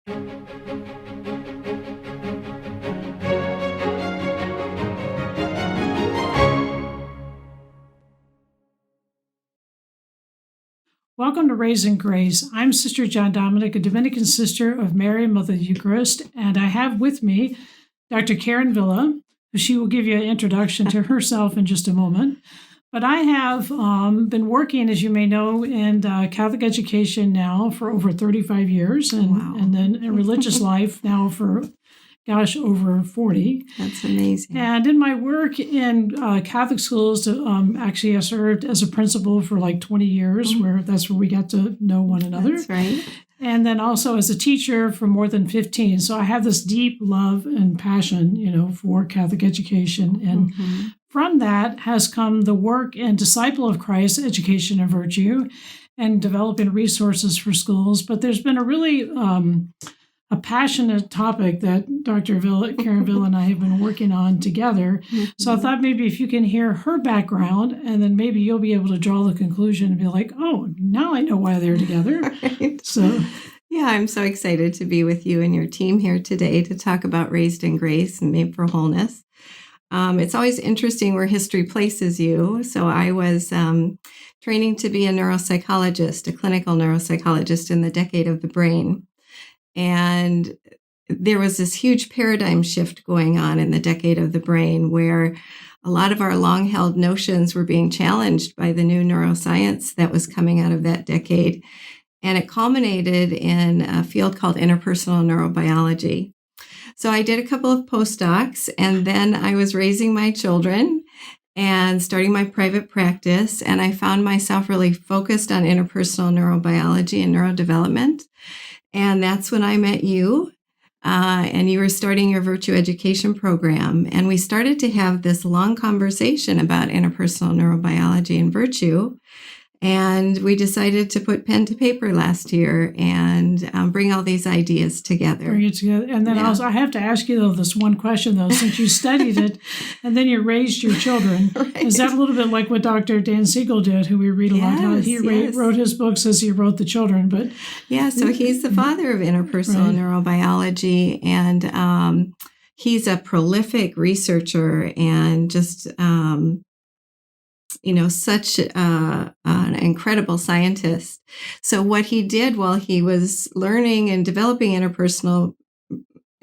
Welcome to Raising Grace. I'm Sister John Dominic, a Dominican sister of Mary, Mother of the Eucharist, and I have with me Dr. Karen Villa. She will give you an introduction to herself in just a moment. But I have been working, as you may know, in Catholic education now for over 35 years, and then in religious life now for over 40. That's amazing. And in my work in Catholic schools, actually I served as a principal for like 20 years, that's where we got to know one another. That's right. And then also as a teacher for more than 15. So I have this deep love and passion, for Catholic education. And from that has come the work in Disciple of Christ, Education and Virtue, and developing resources for schools. But there's been a really a passionate topic that Dr. Karen Villa and I have been working on together. So I thought maybe if you can hear her background, and then maybe you'll be able to draw the conclusion and be like, oh, now I know why they're together. Right. So, yeah, I'm so excited to be with you and your team here today to talk about Raised in Grace and Made for Wholeness. It's always interesting where history places you. So I was training to be a neuropsychologist, a clinical neuropsychologist in the decade of the brain. And there was this huge paradigm shift going on in the decade of the brain where a lot of our long-held notions were being challenged by the new neuroscience that was coming out of that decade. And it culminated in a field called interpersonal neurobiology. So I did a couple of postdocs, and then I was raising my children and starting my private practice. And I found myself really focused on interpersonal neurobiology and neurodevelopment. And that's when I met you, and you were starting your virtue education program. And we started to have this long conversation about interpersonal neurobiology and virtue. And we decided to put pen to paper last year and bring all these ideas together. Bring it together. And then also, I have to ask you, though, this one question, though, since you studied it and then you raised your children. Right. Is that a little bit like what Dr. Dan Siegel did, who we read a lot? How he wrote his books as he wrote the children. But so he's the father of interpersonal neurobiology, and he's a prolific researcher and just such an incredible scientist. So what he did while he was learning and developing interpersonal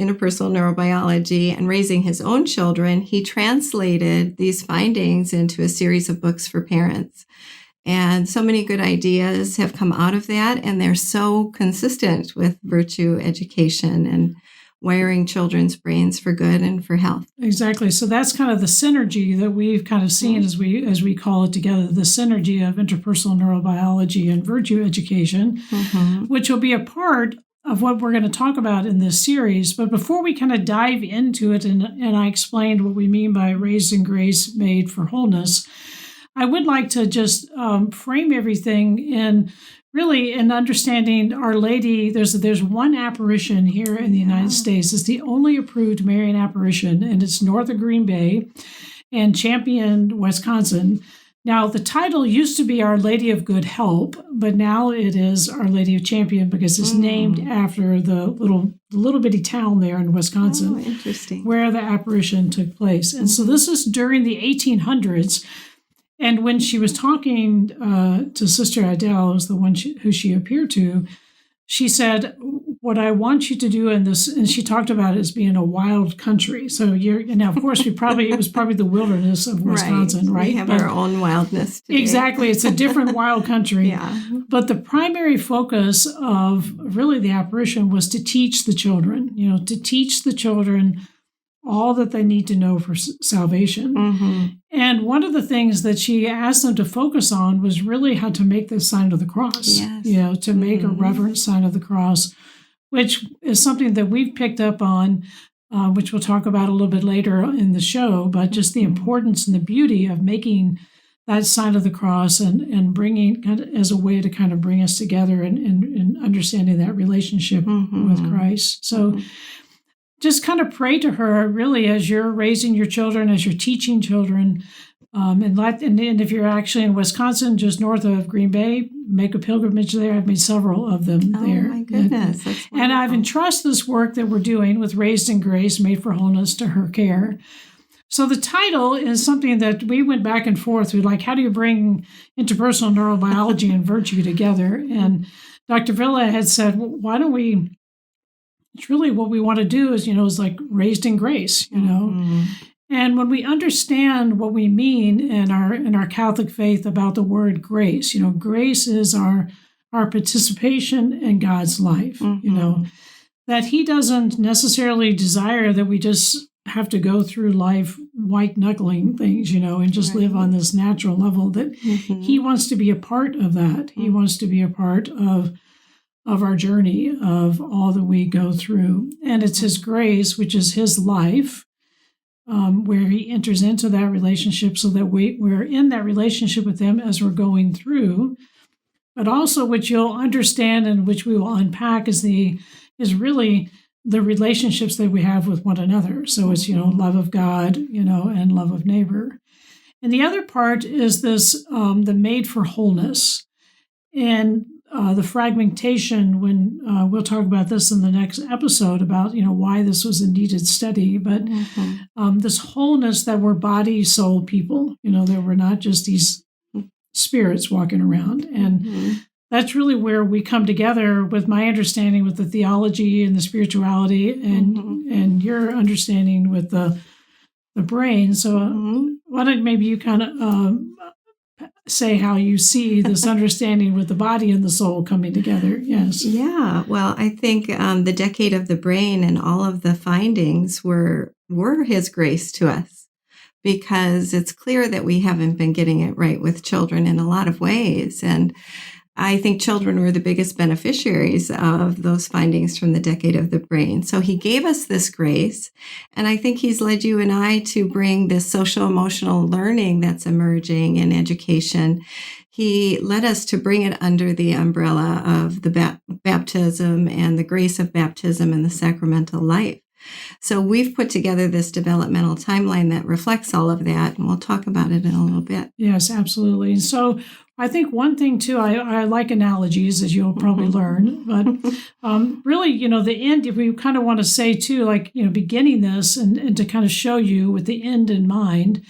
neurobiology and raising his own children, he translated these findings into a series of books for parents. And so many good ideas have come out of that, and they're so consistent with virtue education and wiring children's brains for good and for health. Exactly. So that's kind of the synergy that we've kind of seen as we call it together, the synergy of interpersonal neurobiology and virtue education, which will be a part of what we're going to talk about in this series. But before we kind of dive into it, and I explained what we mean by Raised in Grace, Made for Wholeness, I would like to just frame everything in understanding Our Lady. There's one apparition here in the United States. It's the only approved Marian apparition, and it's north of Green Bay and Champion, Wisconsin. Now, the title used to be Our Lady of Good Help, but now it is Our Lady of Champion because it's named after the little bitty town there in Wisconsin, interesting, where the apparition took place. And so this is during the 1800s. And when she was talking to Sister Adele, was the one who she appeared to, she said, what I want you to do in this, and she talked about it as being a wild country. So now of course, it was probably the wilderness of Wisconsin, right? We have our own wildness today. Exactly. It's a different wild country. But the primary focus of really the apparition was to teach the children, all that they need to know for salvation. And one of the things that she asked them to focus on was really how to make the sign of the cross, to make a reverent sign of the cross, which is something that we've picked up on, which we'll talk about a little bit later in the show, but just the importance and the beauty of making that sign of the cross and bringing as a way to kind of bring us together and understanding that relationship with Christ. So just kind of pray to her, really, as you're raising your children, as you're teaching children, And if you're actually in Wisconsin, just north of Green Bay, make a pilgrimage there. I've made several of them there. Oh, my goodness. That's and I've entrusted this work that we're doing with Raised in Grace, Made for Wholeness, to her care. So the title is something that we went back and forth with, like, how do you bring interpersonal neurobiology and virtue together? And Dr. Villa had said, well, why don't we, it's really what we want to do is like raised in grace, Mm-hmm. And when we understand what we mean in our Catholic faith about the word grace, grace is our participation in God's life, Mm-hmm. That he doesn't necessarily desire that we just have to go through life white knuckling things, and just live on this natural level, that Mm-hmm. he wants to be a part of that. He wants to be a part of our journey, of all that we go through. And it's his grace, which is his life, where he enters into that relationship so that we're in that relationship with him as we're going through. But also, which you'll understand and which we will unpack is really the relationships that we have with one another. So it's, love of God, and love of neighbor. And the other part is this, the made for wholeness. And the fragmentation, when we'll talk about this in the next episode about, why this was a needed study, but this wholeness that we're body, soul people, that we're not just these spirits walking around. And that's really where we come together with my understanding with the theology and the spirituality and your understanding with the brain. So why don't maybe you kind of say how you see this understanding with the body and the soul coming together. Yes. Yeah. Well, I think the decade of the brain and all of the findings were his grace to us, because it's clear that we haven't been getting it right with children in a lot of ways. And I think children were the biggest beneficiaries of those findings from the decade of the brain. So he gave us this grace. And I think he's led you and I to bring this social emotional learning that's emerging in education. He led us to bring it under the umbrella of the baptism and the grace of baptism and the sacramental life. So we've put together this developmental timeline that reflects all of that, and we'll talk about it in a little bit. Yes, absolutely. And so I think one thing, too, I like analogies, as you'll probably learn, but really, the end, if we kind of want to say, too, like, beginning this and to kind of show you with the end in mind,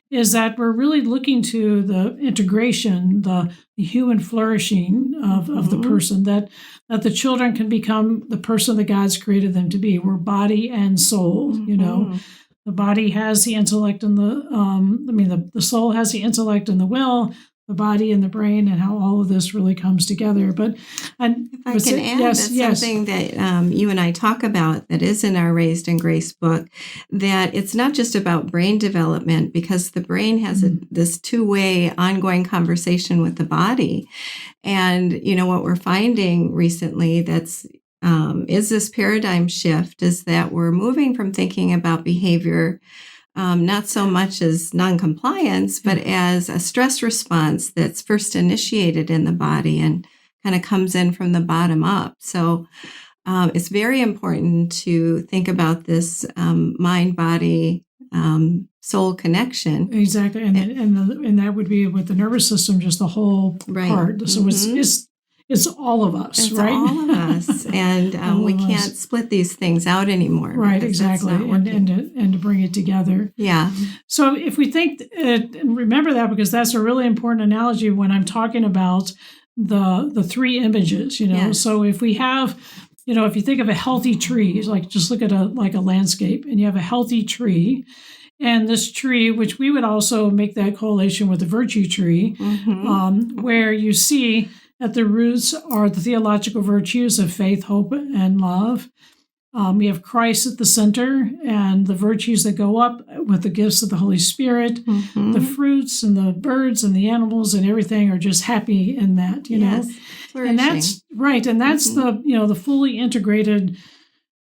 is that we're really looking to the integration, the human flourishing of the person, that the children can become the person that God's created them to be. We're body and soul, The body has the intellect and the soul has the intellect and the will, the body and the brain, and how all of this really comes together. But if I can add, that's something that you and I talk about that is in our Raised in Grace book, that it's not just about brain development, because the brain has this two-way ongoing conversation with the body. And, what we're finding recently that's is this paradigm shift, is that we're moving from thinking about behavior not so much as noncompliance, but as a stress response that's first initiated in the body and kind of comes in from the bottom up. So it's very important to think about this mind-body soul connection. Exactly, and that would be with the nervous system, just the whole part. So it's all of us, it's right? All of us, and we can't split these things out anymore. Right, exactly, and to bring it together. Yeah. So if we think, and remember that, because that's a really important analogy when I'm talking about the three images. Yes. So if we have, if you think of a healthy tree, like just look at a landscape, and you have a healthy tree. And this tree, which we would also make that correlation with the virtue tree, where you see at the roots are the theological virtues of faith, hope, and love. We have Christ at the center, and the virtues that go up with the gifts of the Holy Spirit. The fruits and the birds and the animals and everything are just happy in that, know. And that's right. And that's the fully integrated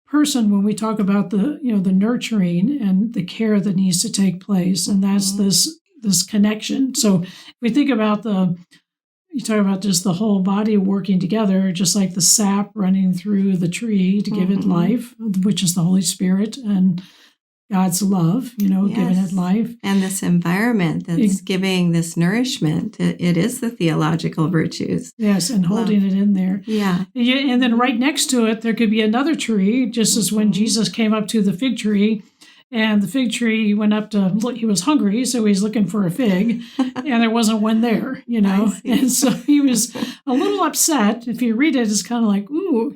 person when we talk about the nurturing and the care that needs to take place. And that's this connection. So if we think about you talk about just the whole body working together, just like the sap running through the tree to give it life, which is the Holy Spirit, and God's love, giving Yes. it life. And this environment that's giving this nourishment, it is the theological virtues. Yes, and holding it in there. Yeah. And then right next to it, there could be another tree, just as when Jesus came up to the fig tree, and the fig tree went up to look, he was hungry, so he's looking for a fig, and there wasn't one there, And so he was a little upset. If you read it, it's kind of like, ooh,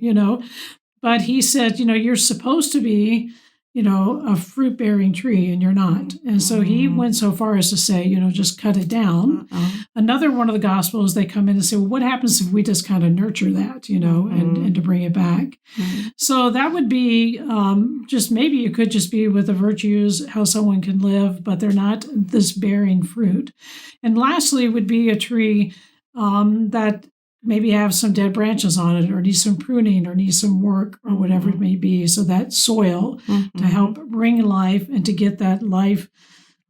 But he said, you're supposed to be, a fruit-bearing tree, and you're not. And so he went so far as to say, just cut it down. Another one of the Gospels, they come in and say, well, what happens if we just kind of nurture that, and to bring it back? So that would be just maybe it could just be with the virtues, how someone can live, but they're not this bearing fruit. And lastly would be a tree that maybe have some dead branches on it, or needs some pruning, or needs some work, or whatever it may be. So that soil to help bring life and to get that life,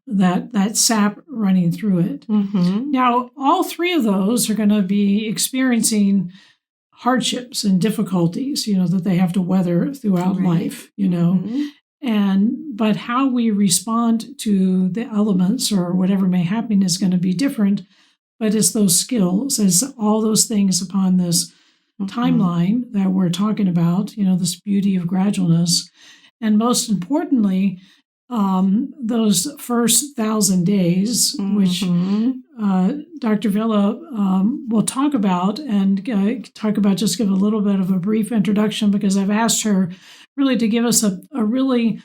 that sap running through it. Now, all three of those are going to be experiencing hardships and difficulties, that they have to weather throughout life, but how we respond to the elements or whatever may happen is going to be different. But it's those skills, it's all those things upon this timeline that we're talking about, this beauty of gradualness. And most importantly, those first 1,000 days, which Dr. Villa will talk about, and just give a little bit of a brief introduction, because I've asked her really to give us a really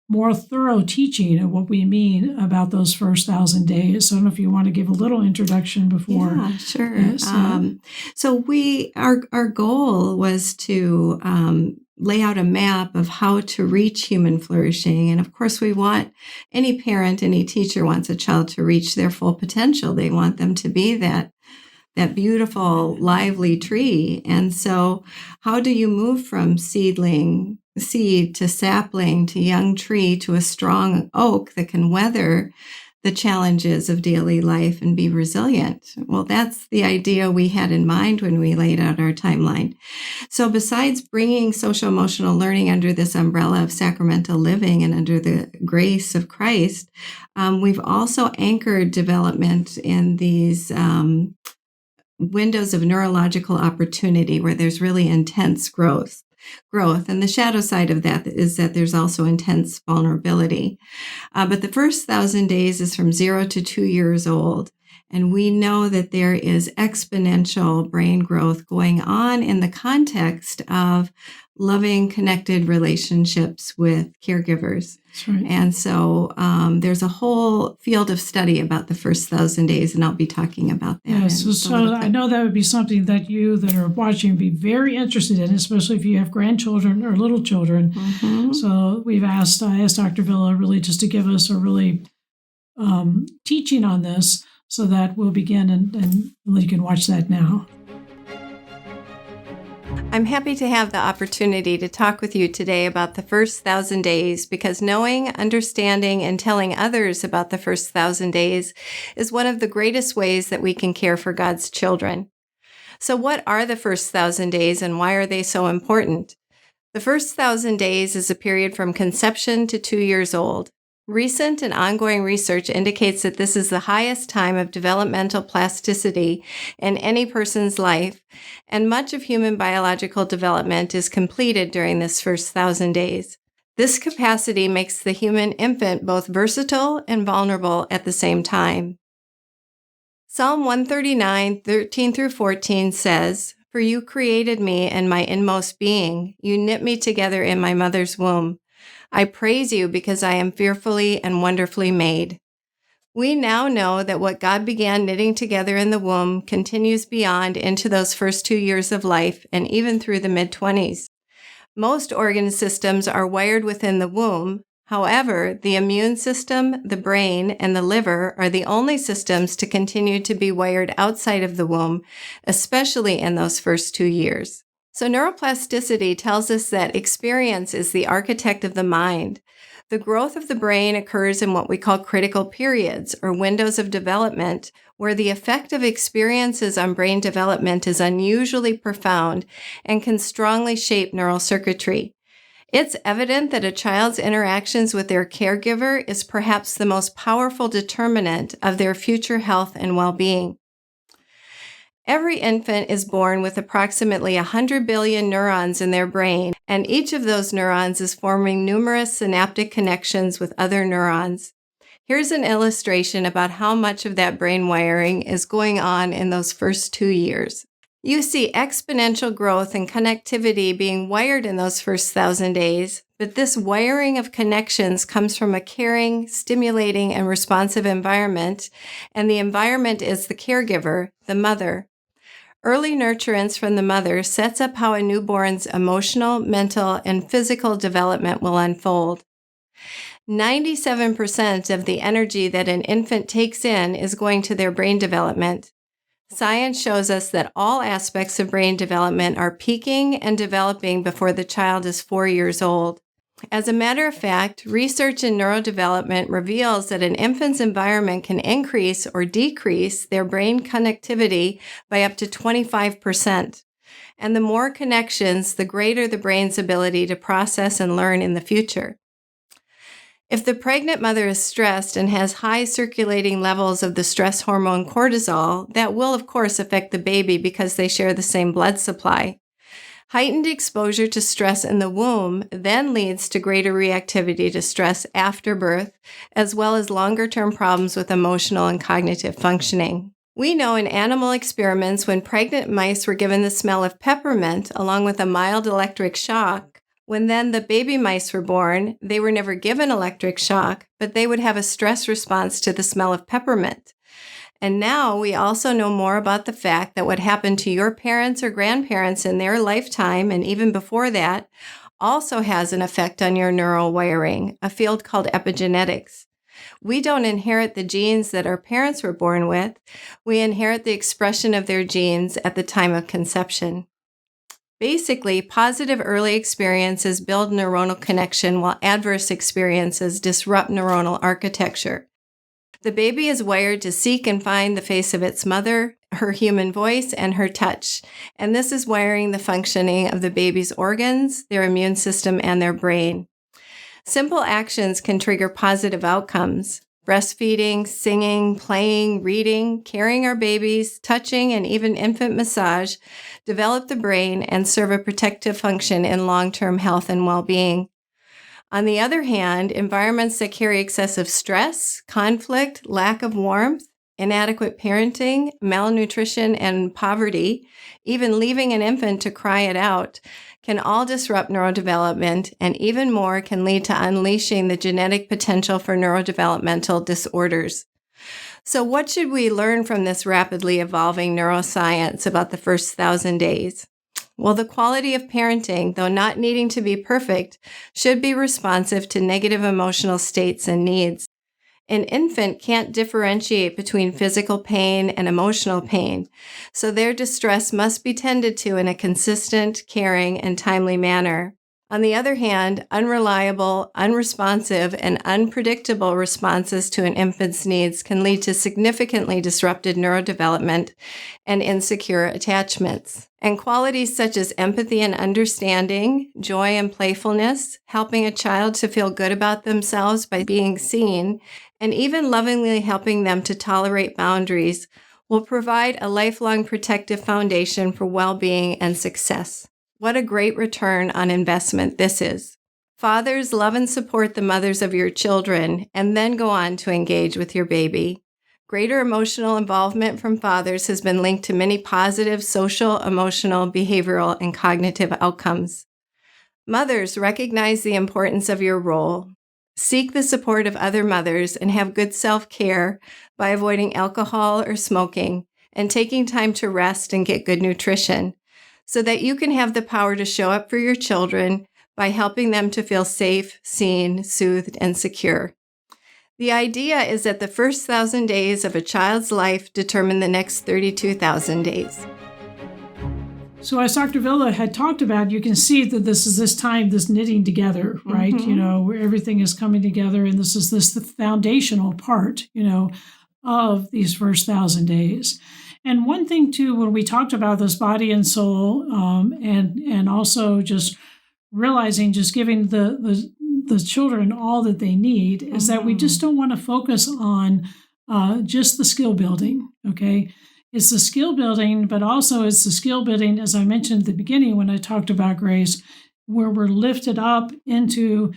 more thorough teaching of what we mean about those first 1,000 days. So I don't know if you want to give a little introduction before. Yeah, sure. Yes, So our goal was to lay out a map of how to reach human flourishing. And of course, we want any parent, any teacher wants a child to reach their full potential. They want them to be that beautiful, lively tree. And so how do you move from seed to sapling to young tree to a strong oak that can weather the challenges of daily life and be resilient? Well, that's the idea we had in mind when we laid out our timeline. So besides bringing social emotional learning under this umbrella of sacramental living and under the grace of Christ, we've also anchored development in these windows of neurological opportunity where there's really intense growth. And the shadow side of that is that there's also intense vulnerability. But the first 1,000 days is from 0 to 2 years old. And we know that there is exponential brain growth going on in the context of loving, connected relationships with caregivers. That's right. And so there's a whole field of study about the first 1,000 days, and I'll be talking about that. Yes, so I know that would be something that you that are watching would be very interested in, especially if you have grandchildren or little children. So I asked Dr. Villa really just to give us a really teaching on this, so that we'll begin and you can watch that now. I'm happy to have the opportunity to talk with you today about the first 1,000 days, because knowing, understanding, and telling others about the first 1,000 days is one of the greatest ways that we can care for God's children. So what are the first 1,000 days, and why are they so important? The first 1,000 days is a period from conception to 2 years old. Recent and ongoing research indicates that this is the highest time of developmental plasticity in any person's life, and much of human biological development is completed during this first 1,000 days. This capacity makes the human infant both versatile and vulnerable at the same time. Psalm 139, 13 through 14 says, "For you created me in my inmost being. You knit me together in my mother's womb. I praise you because I am fearfully and wonderfully made." We now know that what God began knitting together in the womb continues beyond into those first 2 years of life and even through the mid-20s. Most organ systems are wired within the womb. However, the immune system, the brain, and the liver are the only systems to continue to be wired outside of the womb, especially in those first 2 years. So neuroplasticity tells us that experience is the architect of the mind. The growth of the brain occurs in what we call critical periods, or windows of development, where the effect of experiences on brain development is unusually profound and can strongly shape neural circuitry. It's evident that a child's interactions with their caregiver is perhaps the most powerful determinant of their future health and well-being. Every infant is born with approximately 100 billion neurons in their brain, and each of those neurons is forming numerous synaptic connections with other neurons. Here's an illustration about how much of that brain wiring is going on in those first 2 years. You see exponential growth and connectivity being wired in those first 1,000 days, but this wiring of connections comes from a caring, stimulating, and responsive environment, and the environment is the caregiver, the mother. Early nurturance from the mother sets up how a newborn's emotional, mental, and physical development will unfold. 97% of the energy that an infant takes in is going to their brain development. Science shows us that all aspects of brain development are peaking and developing before the child is 4 years old. As a matter of fact, research in neurodevelopment reveals that an infant's environment can increase or decrease their brain connectivity by up to 25%. And the more connections, the greater the brain's ability to process and learn in the future. If the pregnant mother is stressed and has high circulating levels of the stress hormone cortisol, that will of course affect the baby because they share the same blood supply. Heightened exposure to stress in the womb then leads to greater reactivity to stress after birth, as well as longer-term problems with emotional and cognitive functioning. We know in animal experiments when pregnant mice were given the smell of peppermint along with a mild electric shock, when then the baby mice were born, they were never given electric shock, but they would have a stress response to the smell of peppermint. And now we also know more about the fact that what happened to your parents or grandparents in their lifetime, and even before that, also has an effect on your neural wiring, a field called epigenetics. We don't inherit the genes that our parents were born with. We inherit the expression of their genes at the time of conception. Basically, positive early experiences build neuronal connection while adverse experiences disrupt neuronal architecture. The baby is wired to seek and find the face of its mother, her human voice, and her touch. And this is wiring the functioning of the baby's organs, their immune system, and their brain. Simple actions can trigger positive outcomes. Breastfeeding, singing, playing, reading, carrying our babies, touching, and even infant massage develop the brain and serve a protective function in long-term health and well-being. On the other hand, environments that carry excessive stress, conflict, lack of warmth, inadequate parenting, malnutrition, and poverty, even leaving an infant to cry it out, can all disrupt neurodevelopment, and even more can lead to unleashing the genetic potential for neurodevelopmental disorders. So what should we learn from this rapidly evolving neuroscience about the first 1,000 days? Well, the quality of parenting, though not needing to be perfect, should be responsive to negative emotional states and needs. An infant can't differentiate between physical pain and emotional pain, so their distress must be tended to in a consistent, caring, and timely manner. On the other hand, unreliable, unresponsive, and unpredictable responses to an infant's needs can lead to significantly disrupted neurodevelopment and insecure attachments. And qualities such as empathy and understanding, joy and playfulness, helping a child to feel good about themselves by being seen, and even lovingly helping them to tolerate boundaries will provide a lifelong protective foundation for well-being and success. What a great return on investment this is. Fathers, love and support the mothers of your children, and then go on to engage with your baby. Greater emotional involvement from fathers has been linked to many positive social, emotional, behavioral, and cognitive outcomes. Mothers, recognize the importance of your role. Seek the support of other mothers and have good self-care by avoiding alcohol or smoking and taking time to rest and get good nutrition, so that you can have the power to show up for your children by helping them to feel safe, seen, soothed, and secure. The idea is that the first 1,000 days of a child's life determine the next 32,000 days. So as Dr. Villa had talked about, you can see that this is this time, this knitting together, right? Mm-hmm. Where everything is coming together, and this is the foundational part, of these first 1,000 days. And one thing too, when we talked about this body and soul, and also just realizing just giving the children all that they need is that we just don't want to focus on just the skill building, okay? It's the skill building, but also it's the skill building, as I mentioned at the beginning when I talked about grace, where we're lifted up into,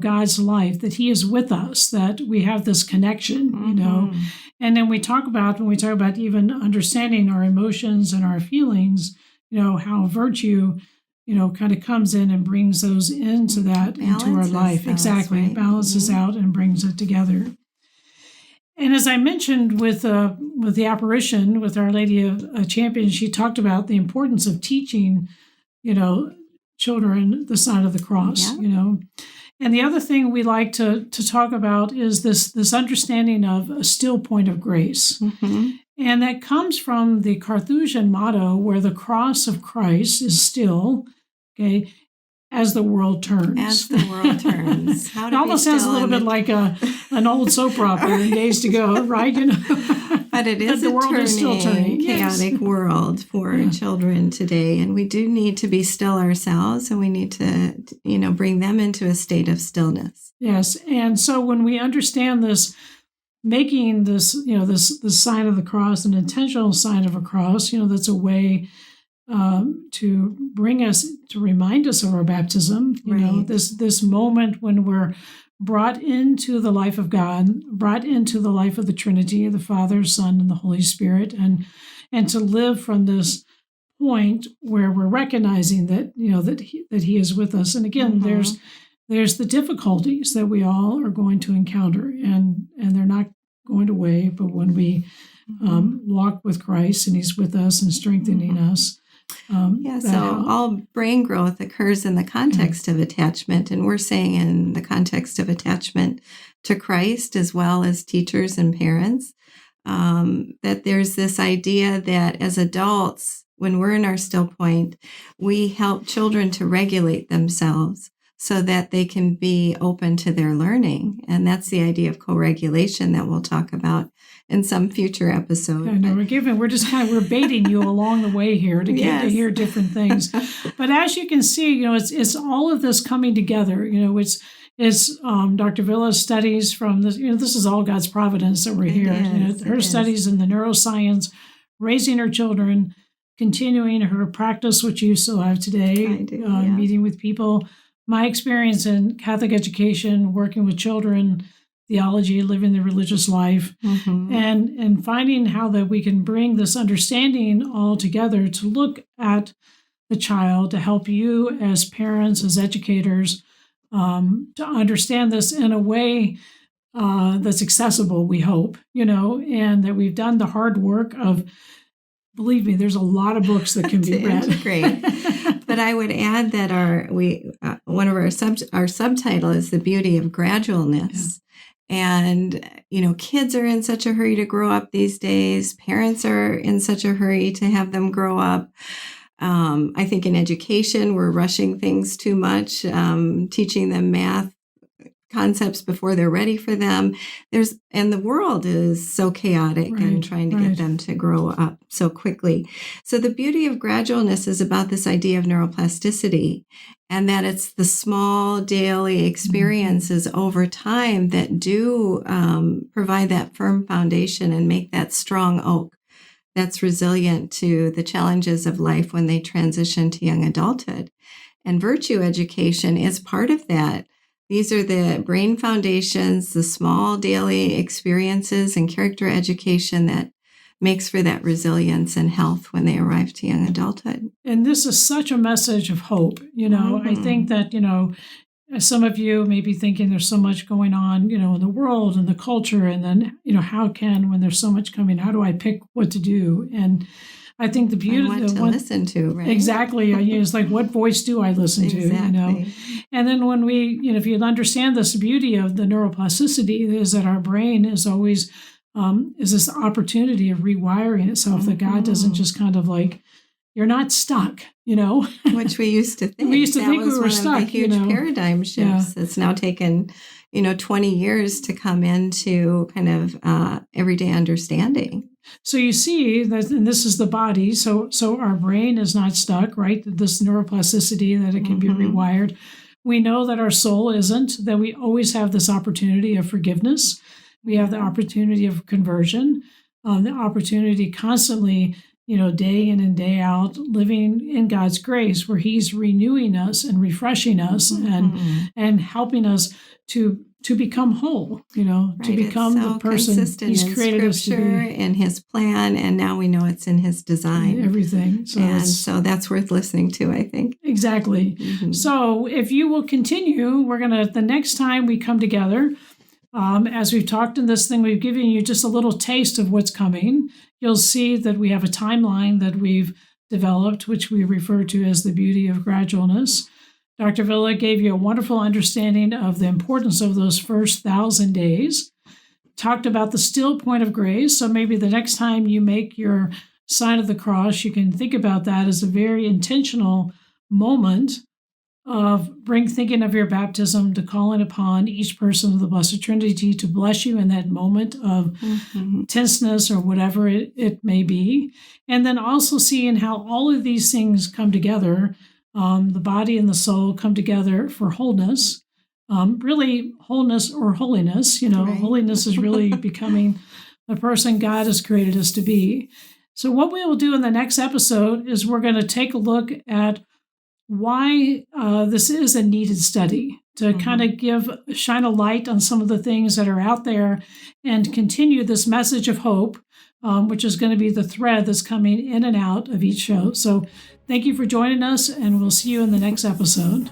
God's life, that He is with us, that we have this connection, And then when we talk about even understanding our emotions and our feelings, how virtue, kind of comes in and brings those into our life. Exactly. Right? Balances out and brings it together. And as I mentioned with the apparition, with Our Lady of Champions, she talked about the importance of teaching, children the sign of the cross, And the other thing we like to talk about is this understanding of a still point of grace. And that comes from the Carthusian motto, where the cross of Christ is still, okay, as the world turns. As the world turns. It almost sounds a little bit like an old soap opera in Days to Go, right? But it is the world is still turning. Chaotic world for children today. And we do need to be still ourselves, and we need to, bring them into a state of stillness. Yes. And so when we understand this, making this, this sign of the cross, an intentional sign of a cross, that's a way to bring us, to remind us of our baptism, this moment when we're brought into the life of God, brought into the life of the Trinity, the Father, Son, and the Holy Spirit, and to live from this point where we're recognizing that, that He is with us. And again, there's the difficulties that we all are going to encounter, and they're not going away, but when we walk with Christ and He's with us and strengthening us. So all brain growth occurs in the context of attachment, and we're saying in the context of attachment to Christ as well as teachers and parents, that there's this idea that as adults, when we're in our still point, we help children to regulate themselves so that they can be open to their learning. And that's the idea of co-regulation that we'll talk about in some future episode. We're baiting you along the way here to get to hear different things. But as you can see, it's all of this coming together. It's Dr. Villa's studies from this. This is all God's providence that we're here. Her studies in the neuroscience, raising her children, continuing her practice, which you still have today, meeting with people. My experience in Catholic education, working with children, theology, living the religious life, and finding how that we can bring this understanding all together to look at the child, to help you as parents, as educators, to understand this in a way that's accessible, we hope, and that we've done the hard work of, believe me, there's a lot of books that can be read. Great. But I would add that one of our subtitle is The Beauty of Gradualness. And, kids are in such a hurry to grow up these days. Parents are in such a hurry to have them grow up. I think in education, we're rushing things too much, teaching them math concepts before they're ready for them. And the world is so chaotic and trying to get them to grow up so quickly. So the beauty of gradualness is about this idea of neuroplasticity, and that it's the small daily experiences over time that do provide that firm foundation and make that strong oak that's resilient to the challenges of life when they transition to young adulthood. And virtue education is part of that. These are the brain foundations, the small daily experiences and character education that makes for that resilience and health when they arrive to young adulthood. And this is such a message of hope. I think that, some of you may be thinking there's so much going on, in the world and the culture. And then, when there's so much coming, how do I pick what to do? And I think the beauty of what to listen to, right? Exactly. It's like, what voice do I listen to? Exactly. And then when we, if you understand this beauty of the neuroplasticity, is that our brain is always is this opportunity of rewiring itself. That God doesn't just kind of like, you're not stuck, Which we used to think. We used to think we were stuck. One of the huge paradigm shifts. It's now taken, 20 years to come into kind of everyday understanding. So you see that, and this is the body. So our brain is not stuck, right? This neuroplasticity that it can be rewired. We know that our soul isn't, that we always have this opportunity of forgiveness. We have the opportunity of conversion, the opportunity constantly, day in and day out, living in God's grace, where He's renewing us and refreshing us and helping us to become whole, to become the person He's created us to be. In His plan, and now we know it's in His design. Everything. So that's worth listening to, I think. Exactly. So if you will continue, we're going to, the next time we come together, as we've talked in this thing, we've given you just a little taste of what's coming. You'll see that we have a timeline that we've developed, which we refer to as the beauty of gradualness. Dr. Villa gave you a wonderful understanding of the importance of those first 1,000 days, talked about the still point of grace. So maybe the next time you make your sign of the cross, you can think about that as a very intentional moment of thinking of your baptism, to calling upon each person of the Blessed Trinity to bless you in that moment of tenseness or whatever it may be. And then also seeing how all of these things come together. The body and the soul come together for wholeness, really wholeness or holiness. Right. Holiness is really becoming the person God has created us to be. So what we will do in the next episode is we're going to take a look at why this is a needed study, to kind of shine a light on some of the things that are out there and continue this message of hope, which is going to be the thread that's coming in and out of each show. So thank you for joining us, and we'll see you in the next episode.